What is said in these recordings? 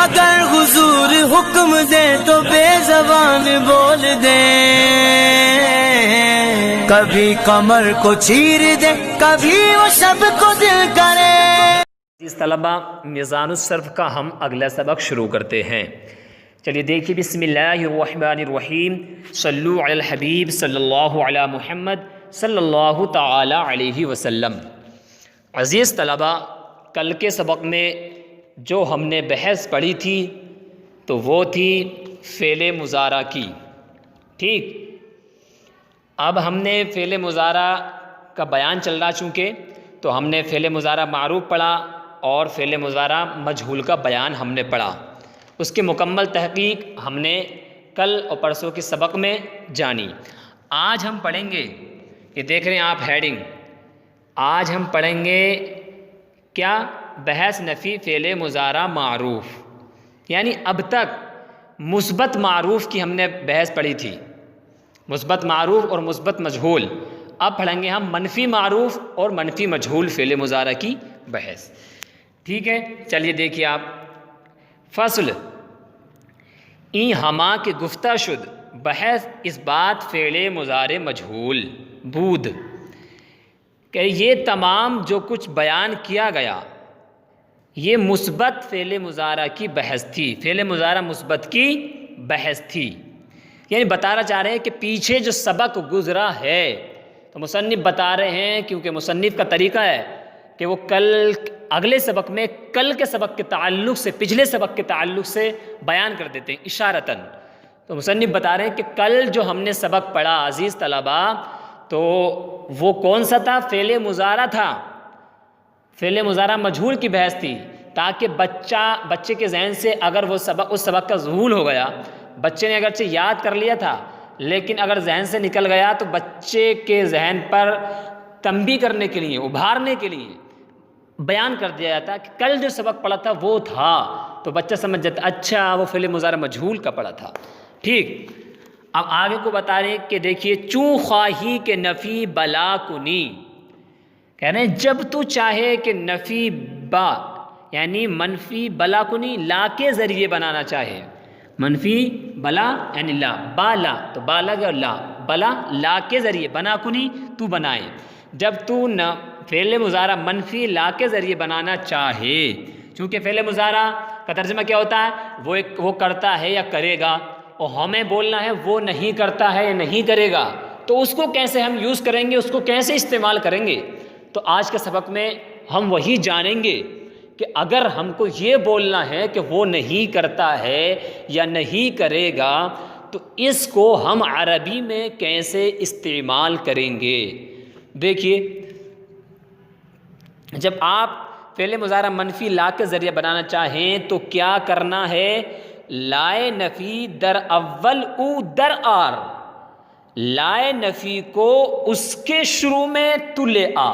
اگر حضور حکم دے تو بے زبان بول دے، کبھی کمر کو چیر دے، کبھی وہ سب کو دل کرے۔ اس طلبہ میزان الصرف کا ہم اگلا سبق شروع کرتے ہیں۔ چلیے دیکھیے، بسم اللہ الرحمن الرحیم، صلو علی الحبیب صلی اللہ علی محمد صلی اللہ تعالی علیہ وسلم۔ عزیز طلبہ، کل کے سبق میں جو ہم نے بحث پڑھی تھی تو وہ تھی فعل مضارع کی، ٹھیک۔ اب ہم نے فعل مضارع کا بیان چل رہا چونکہ، تو ہم نے فعل مضارع معروف پڑھا اور فعل مضارع مجہول کا بیان ہم نے پڑھا۔ اس کی مکمل تحقیق ہم نے کل اور پرسوں کے سبق میں جانی۔ آج ہم پڑھیں گے، یہ دیکھ رہے ہیں آپ ہیڈنگ، آج ہم پڑھیں گے کیا؟ بحث نفی فعل مضارع معروف، یعنی اب تک مثبت معروف کی ہم نے بحث پڑھی تھی، مثبت معروف اور مثبت مجہول۔ اب پڑھیں گے ہم منفی معروف اور منفی مجہول فعل مضارع کی بحث، ٹھیک ہے۔ چلیے دیکھیے آپ، فصل این ہما کے گفتہ شد بحث اس بات فعل مضارع مجہول بود، کہ یہ تمام جو کچھ بیان کیا گیا یہ مثبت فعل مضارع کی بحث تھی، فعل مضارع مثبت کی بحث تھی، یعنی بتانا چاہ رہے ہیں کہ پیچھے جو سبق گزرا ہے، تو مصنف بتا رہے ہیں، کیونکہ مصنف کا طریقہ ہے کہ وہ اگلے سبق میں کل کے سبق کے تعلق سے، پچھلے سبق کے تعلق سے بیان کر دیتے ہیں اشارتاً۔ تو مصنف بتا رہے ہیں کہ کل جو ہم نے سبق پڑھا عزیز طلبہ، تو وہ کون سا تھا؟ فعل مضارع تھا، فعل مضارع مجہول کی بحث تھی، تاکہ بچے کے ذہن سے اگر وہ سبق، اس سبق کا ظہور ہو گیا، بچے نے اگرچہ یاد کر لیا تھا لیکن اگر ذہن سے نکل گیا تو بچے کے ذہن پر تنبیہ کرنے کے لیے، ابھارنے کے لیے بیان کر دیا جاتا کہ کل جو سبق پڑھا تھا وہ تھا، تو بچہ سمجھ جاتا اچھا وہ فعل مضارع مجہول کا پڑھا تھا، ٹھیک۔ اب آگے کو بتا رہے ہیں کہ دیکھیے، چوں خواہی کہ نفی بلا کنی، کہہ رہے ہیں جب تو چاہے کہ نفی با یعنی منفی بلا کنی، لا کے ذریعے بنانا چاہے، منفی بلا یعنی لا، با لا تو با لگا لا، بلا لا کے ذریعے، بنا کنی تو بنائے، جب تو فعل مضارع منفی لا کے ذریعے بنانا چاہے، چونکہ فعل مضارع کا ترجمہ کیا ہوتا ہے؟ وہ کرتا ہے یا کرے گا، اور ہمیں بولنا ہے وہ نہیں کرتا ہے یا نہیں کرے گا، تو اس کو کیسے ہم یوز کریں گے، اس کو کیسے استعمال کریں گے؟ تو آج کے سبق میں ہم وہی جانیں گے کہ اگر ہم کو یہ بولنا ہے کہ وہ نہیں کرتا ہے یا نہیں کرے گا، تو اس کو ہم عربی میں کیسے استعمال کریں گے۔ دیکھیے، جب آپ فعل مضارع منفی لا کے ذریعے بنانا چاہیں تو کیا کرنا ہے؟ لائے نفی در اول او در آر، لائے نفی کو اس کے شروع میں تو لے آ،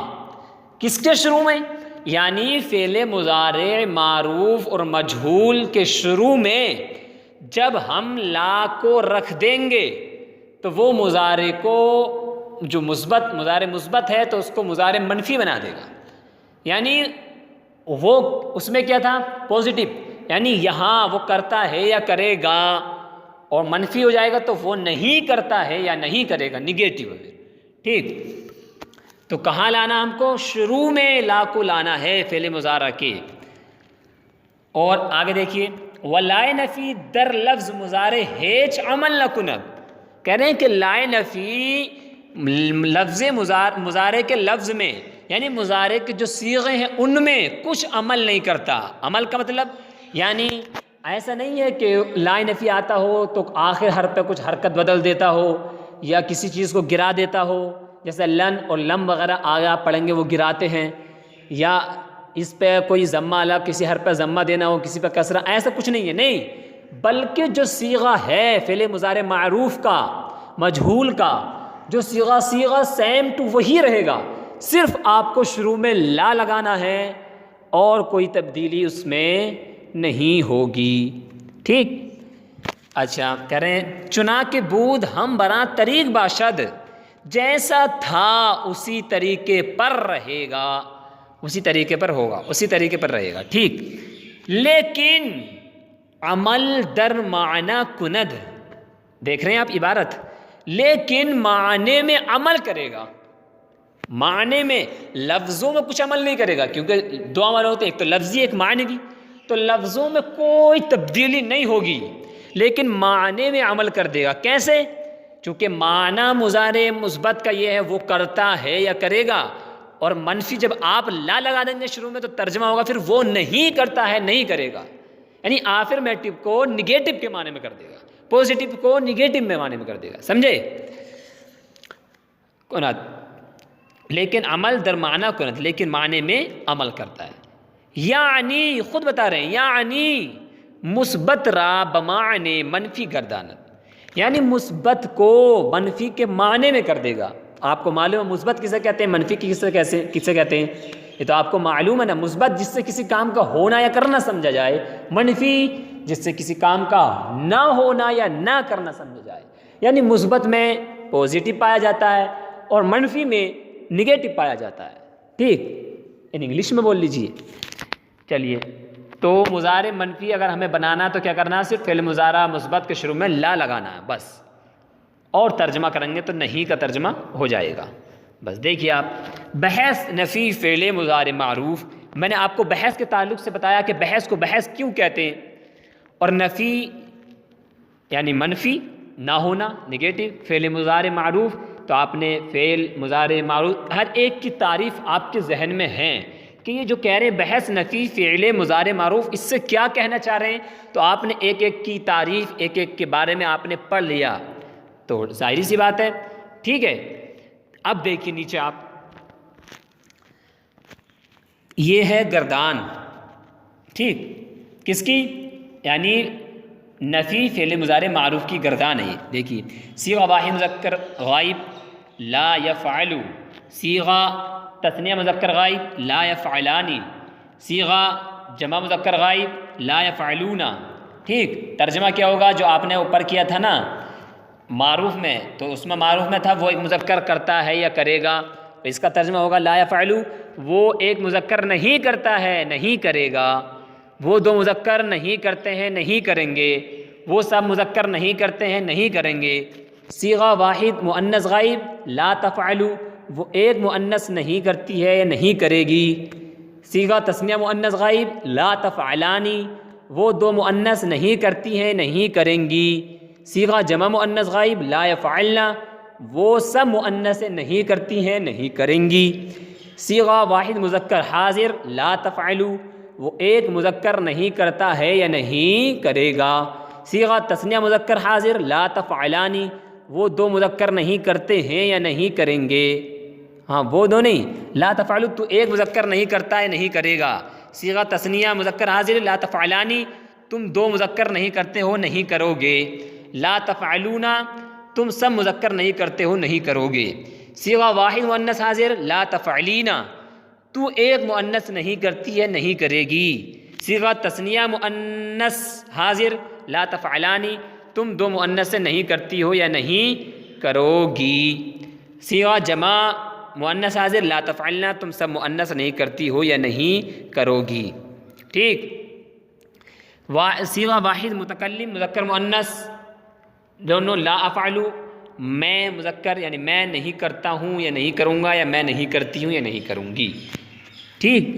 کس کے شروع میں؟ یعنی فعل مضارع معروف اور مجہول کے شروع میں جب ہم لا کو رکھ دیں گے تو وہ مضارع کو، جو مضارع مثبت ہے تو اس کو مضارع منفی بنا دے گا، یعنی وہ اس میں کیا تھا؟ پازیٹیو، یعنی یہاں وہ کرتا ہے یا کرے گا، اور منفی ہو جائے گا تو وہ نہیں کرتا ہے یا نہیں کرے گا، نگیٹو ہے، ٹھیک۔ تو کہاں لانا ہم کو؟ شروع میں لا کو لانا ہے فعل مضارع کے۔ اور آگے دیکھیے، وَلائے نفی در لفظ مضارع ہیچ عمل نہ کنب، کہہ رہے ہیں کہ لائے نفی لفظ مضارع کے لفظ میں، یعنی مضارع کے جو صیغے ہیں ان میں کچھ عمل نہیں کرتا۔ عمل کا مطلب یعنی ایسا نہیں ہے کہ لائے نفی آتا ہو تو آخر حرف پہ کچھ حرکت بدل دیتا ہو یا کسی چیز کو گرا دیتا ہو، جیسے لن اور لم وغیرہ آگے آپ پڑھیں گے وہ گراتے ہیں، یا اس پہ کوئی ضمہ الگ، کسی حرف پہ ضمہ دینا ہو، کسی پہ کسرہ، ایسا کچھ نہیں ہے، نہیں، بلکہ جو صیغہ ہے فعل مضارع معروف کا، مجہول کا جو صیغہ سیم ٹو وہی رہے گا، صرف آپ کو شروع میں لا لگانا ہے اور کوئی تبدیلی اس میں نہیں ہوگی، ٹھیک۔ اچھا، کہہ رہے ہیں چنا کے بود ہم براں طریق باشد، جیسا تھا اسی طریقے پر رہے گا، اسی طریقے پر ہوگا، اسی طریقے پر رہے گا، ٹھیک۔ لیکن عمل در معنی کند، دیکھ رہے ہیں آپ عبارت، لیکن معنی میں عمل کرے گا، معنی میں لفظوں میں کچھ عمل نہیں کرے گا، کیونکہ دو عمل ہوتے ہیں، ایک تو لفظی ایک معنوی، تو لفظوں میں کوئی تبدیلی نہیں ہوگی لیکن معنی میں عمل کر دے گا۔ کیسے؟ چونکہ معنی مضارع مثبت کا یہ ہے وہ کرتا ہے یا کرے گا، اور منفی جب آپ لا لگا دیں گے شروع میں تو ترجمہ ہوگا پھر وہ نہیں کرتا ہے نہیں کرے گا، یعنی آفرمیٹو کو نگیٹو کے معنی میں کر دے گا، پوزیٹو کو نگیٹو میں معنی میں کر دے گا، سمجھے؟ لیکن عمل در معنی کنت، لیکن معنی میں عمل کرتا ہے۔ یعنی خود بتا رہے ہیں، یعنی مثبت را بمعنی منفی گردانت، یعنی مثبت کو منفی کے معنی میں کر دے گا۔ آپ کو معلوم ہے مثبت کسے کہتے ہیں، منفی کسے کہتے ہیں؟ یہ تو آپ کو معلوم ہے نا۔ مثبت جس سے کسی کام کا ہونا یا کرنا سمجھا جائے، منفی جس سے کسی کام کا نہ ہونا یا نہ کرنا سمجھا جائے، یعنی مثبت میں پازیٹیو پایا جاتا ہے اور منفی میں نگیٹو پایا جاتا ہے، ٹھیک؟ ان انگلش میں بول لیجئے۔ چلیے، تو مضارع منفی اگر ہمیں بنانا ہے تو کیا کرنا ہے؟ صرف فعل مضارع مثبت کے شروع میں لا لگانا ہے بس، اور ترجمہ کریں گے تو نہیں کا ترجمہ ہو جائے گا بس۔ دیکھیے آپ، بحث نفی فعل مضارع معروف، میں نے آپ کو بحث کے تعلق سے بتایا کہ بحث کو بحث کیوں کہتے ہیں، اور نفی یعنی منفی نہ ہونا، نگیٹو، فعل مضارع معروف، تو آپ نے فعل مضارع معروف ہر ایک کی تعریف آپ کے ذہن میں ہے کہ یہ جو کہہ رہے ہیں بحث نفی فعل مضارع معروف، اس سے کیا کہنا چاہ رہے ہیں، تو آپ نے ایک ایک کی تعریف ایک ایک کے بارے میں آپ نے پڑھ لیا، تو ظاہری سی بات ہے، ٹھیک ہے؟ اب دیکھیے نیچے آپ، یہ ہے گردان، ٹھیک؟ کس کی؟ یعنی نفی فعل مضارع معروف کی گردان ہے یہ۔ دیکھیے، صیغہ واحد مذکر غائب لا یفعل، صیغہ تثنیہ مذکر غائب لا یفعلانی، صیغہ جمع مذکر غائب لا یفعلون، ٹھیک؟ ترجمہ کیا ہوگا؟ جو آپ نے اوپر کیا تھا نا معروف میں، تو اس میں معروف میں تھا وہ ایک مذکر کرتا ہے یا کرے گا، اس کا ترجمہ ہوگا لا یفعل، وہ ایک مذکر نہیں کرتا ہے نہیں کرے گا، وہ دو مذکر نہیں کرتے ہیں نہیں کریں گے، وہ سب مذکر نہیں کرتے ہیں نہیں کریں گے۔ صیغہ واحد مؤنث غائب لا تفعل، وہ ایک مؤنث نہیں کرتی ہے یا نہیں کرے گی۔ صیغہ تثنیہ مؤنث غائب لا تفعلانی، وہ دو مؤنث نہیں کرتی ہیں نہیں کریں گی۔ صیغہ جمع مؤنث غائب لا یفعلن، وہ سب مؤنث نہیں کرتی ہیں نہیں کریں گی۔ صیغہ واحد مذکر حاضر لا تفعل، وہ ایک مذکر نہیں کرتا ہے یا نہیں کرے گا۔ صیغہ تثنیہ مذکر حاضر لا تفعلانی، وہ دو مذکر نہیں کرتے ہیں یا نہیں کریں گے، ہاں وہ دو نہیں، لا تفعل تو ایک مذکر نہیں کرتا ہے نہیں کرے گا۔ صیغہ تثنیہ مذکر حاضر لا تفعلانی، تم دو مذکر نہیں کرتے ہو نہیں کرو گے۔ لا تفعلون، تم سب مذکر نہیں کرتے ہو نہیں کرو گے۔ صیغہ واحد مؤنث حاضر لا تفعلین، تو ایک مؤنث نہیں کرتی ہے نہیں کرے گی۔ صیغہ تثنیہ مؤنث حاضر لا تفعلانی، تم دو مؤنث سے نہیں کرتی ہو یا نہیں کرو گی۔ صیغہ جمع مؤنث حاضر لا تفعلنا، تم سب مؤنث نہیں کرتی ہو یا نہیں کرو گی، ٹھیک؟ صیغہ واحد متکلم مذکر مؤنث دونوں لا افعل، میں مذکر یعنی میں نہیں کرتا ہوں یا نہیں کروں گا، یا میں نہیں کرتی ہوں یا نہیں کروں گی، ٹھیک؟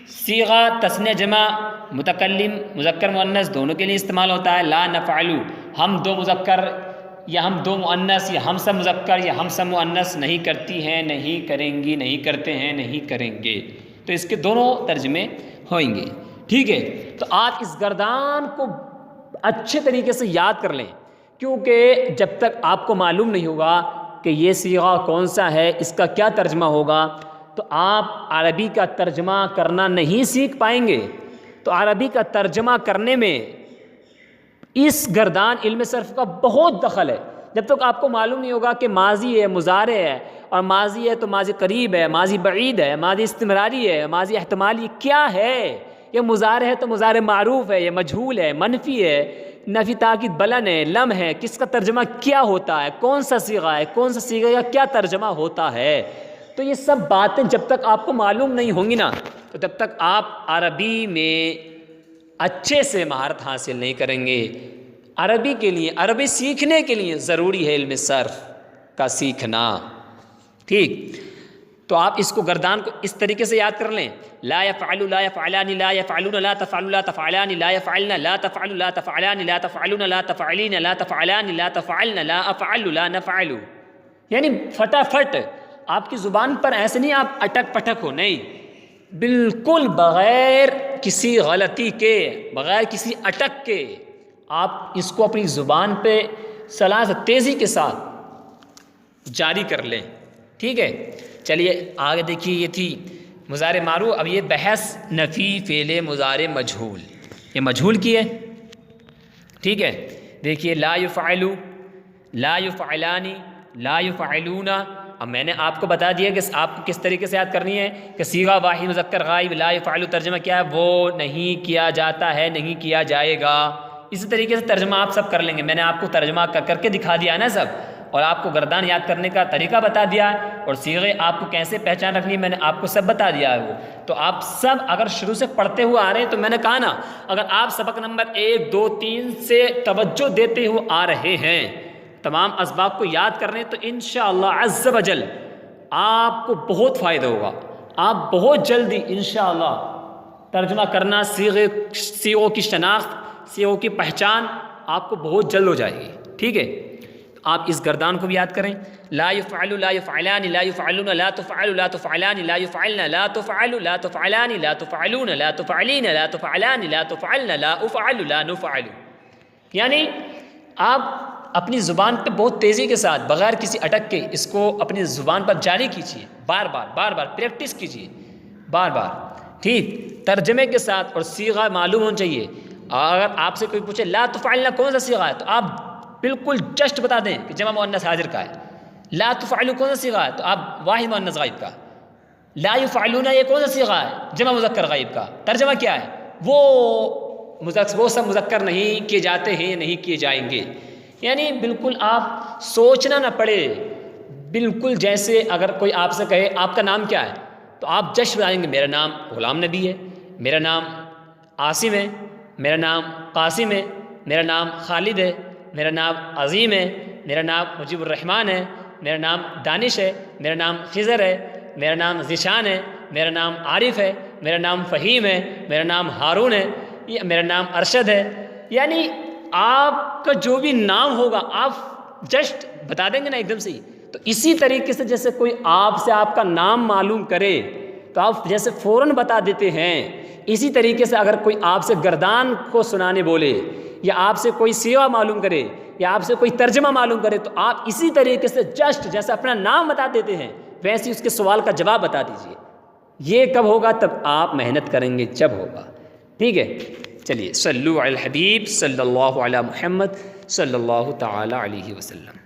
صیغہ تثنیہ جمع متکلم مذکر مؤنث دونوں کے لیے استعمال ہوتا ہے لا نفعل، ہم دو مذکر یا ہم دو مؤنث یا ہم سب مذکر یا ہم سب مؤنث نہیں کرتی ہیں نہیں کریں گی، نہیں کرتے ہیں نہیں کریں گے، تو اس کے دونوں ترجمے ہوئیں گے، ٹھیک ہے؟ تو آپ اس گردان کو اچھے طریقے سے یاد کر لیں، کیونکہ جب تک آپ کو معلوم نہیں ہوگا کہ یہ صیغہ کون سا ہے، اس کا کیا ترجمہ ہوگا، تو آپ عربی کا ترجمہ کرنا نہیں سیکھ پائیں گے۔ تو عربی کا ترجمہ کرنے میں اس گردان علم صرف کا بہت دخل ہے۔ جب تک آپ کو معلوم نہیں ہوگا کہ ماضی ہے مضارع ہے، اور ماضی ہے تو ماضی قریب ہے، ماضی بعید ہے، ماضی استمراری ہے، ماضی احتمالی کیا ہے، یہ مضارع ہے تو مضارع معروف ہے، یہ مجہول ہے، منفی ہے، نفی تاکید بلن ہے، لم ہے، کس کا ترجمہ کیا ہوتا ہے، کون سا صیغہ ہے، کون سا صیغہ کا کیا ترجمہ ہوتا ہے، تو یہ سب باتیں جب تک آپ کو معلوم نہیں ہوں گی نا، تو تب تک آپ عربی میں اچھے سے مہارت حاصل نہیں کریں گے۔ عربی کے لیے، عربی سیکھنے کے لیے ضروری ہے علم صرف کا سیکھنا، ٹھیک؟ تو آپ اس کو گردان کو اس طریقے سے یاد کر لیں، لا یفعل لا یفعلان لا یفعلون لا تفعل لا تفعلان لا یفعلن لا تفعل لا تفعلان لا تفعلون لا تفعلین لا تفعلان لا تفعلن لا افعل لا نفعل، یعنی فٹافٹ آپ کی زبان پر ایسے نہیں آپ اٹک پٹک ہو، نہیں، بالکل بغیر کسی غلطی کے، بغیر کسی اٹک کے آپ اس کو اپنی زبان پہ سلاسل تیزی کے ساتھ جاری کر لیں، ٹھیک ہے؟ چلیے آگے دیکھیے، یہ تھی مضارع معروف۔ اب یہ بحث نفی فعل مضارع مجہول، یہ مجہول کی ہے، ٹھیک ہے؟ دیکھیے لا یفعل، لا یفعلان، لا یفعلون۔ اب میں نے آپ کو بتا دیا کہ آپ کو کس طریقے سے یاد کرنی ہے کہ صیغہ واحد مذکر غائب لا یفعل ترجمہ کیا ہے؟ وہ نہیں کیا جاتا ہے، نہیں کیا جائے گا۔ اسی طریقے سے ترجمہ آپ سب کر لیں گے، میں نے آپ کو ترجمہ کر کے دکھا دیا ہے نا سب، اور آپ کو گردان یاد کرنے کا طریقہ بتا دیا ہے، اور صیغے آپ کو کیسے پہچان رکھنی ہے میں نے آپ کو سب بتا دیا ہے۔ وہ تو آپ سب اگر شروع سے پڑھتے ہوئے آ رہے ہیں تو میں نے کہا نا، اگر آپ سبق نمبر 1 2 3 سے توجہ دیتے ہوئے آ رہے ہیں، تمام اسباق کو یاد کر رہے ہیں، تو انشاءاللہ عز و جل آپ کو بہت فائدہ ہوگا۔ آپ بہت جلدی انشاءاللہ ترجمہ کرنا، صیغوں کی شناخت، صیغوں کی پہچان آپ کو بہت جلد ہو جائے گی، ٹھیک ہے؟ آپ اس گردان کو بھی یاد کریں، لا یفعل لا یفعلان لا یفعلون لا تفعل لا تفعلان لا یفعلن لا تفعل لا تفعلان لا تفعلون لا تفعلین لا تفعلان لا تفعلن لا افعل لا نفعل، یعنی آپ اپنی زبان پہ بہت تیزی کے ساتھ بغیر کسی اٹک کے اس کو اپنی زبان پر جاری کیجیے، بار بار پریکٹس کیجیے، بار بار، ٹھیک؟ ترجمے کے ساتھ، اور صیغہ معلوم ہونا چاہیے۔ اگر آپ سے کوئی پوچھے لا تفعلن کون سا صیغہ ہے، تو آپ بالکل جسٹ بتا دیں کہ جمع مؤنث حاضر کا ہے۔ لا تفعلوا کون سا صیغہ ہے، تو آپ واحد مؤنث غائب کا۔ لا یفعلون یہ کون سا صیغہ ہے، جمع مذکر غائب کا۔ ترجمہ کیا ہے؟ وہ سب مذکر نہیں کیے جاتے ہیں، نہیں کیے جائیں گے، یعنی بالکل آپ سوچنا نہ پڑے، بالکل جیسے اگر کوئی آپ سے کہے آپ کا نام کیا ہے، تو آپ جشن بتائیں گے میرا نام غلام نبی ہے، میرا نام عاصم ہے، میرا نام قاسم ہے، میرا نام خالد ہے، میرا نام عظیم ہے، میرا نام مجیب الرحمن ہے، میرا نام دانش ہے، میرا نام خضر ہے، میرا نام ذیشان ہے، میرا نام عارف ہے، میرا نام فہیم ہے، میرا نام ہارون ہے، میرا نام ارشد ہے۔ یعنی آپ کا جو بھی نام ہوگا آپ جسٹ بتا دیں گے نا ایک دم سے ہی۔ تو اسی طریقے سے جیسے کوئی آپ سے آپ کا نام معلوم کرے تو آپ جیسے فوراً بتا دیتے ہیں، اسی طریقے سے اگر کوئی آپ سے گردان کو سنانے بولے، یا آپ سے کوئی صیغہ معلوم کرے، یا آپ سے کوئی ترجمہ معلوم کرے، تو آپ اسی طریقے سے جسٹ جیسے اپنا نام بتا دیتے ہیں ویسے اس کے سوال کا جواب بتا دیجئے۔ یہ کب ہوگا؟ تب آپ محنت کریں گے جب ہوگا، ٹھیک ہے؟ چلیے صلو علی الحبیب صلی اللہ علی محمد صلی اللہ تعالی علیہ وسلم۔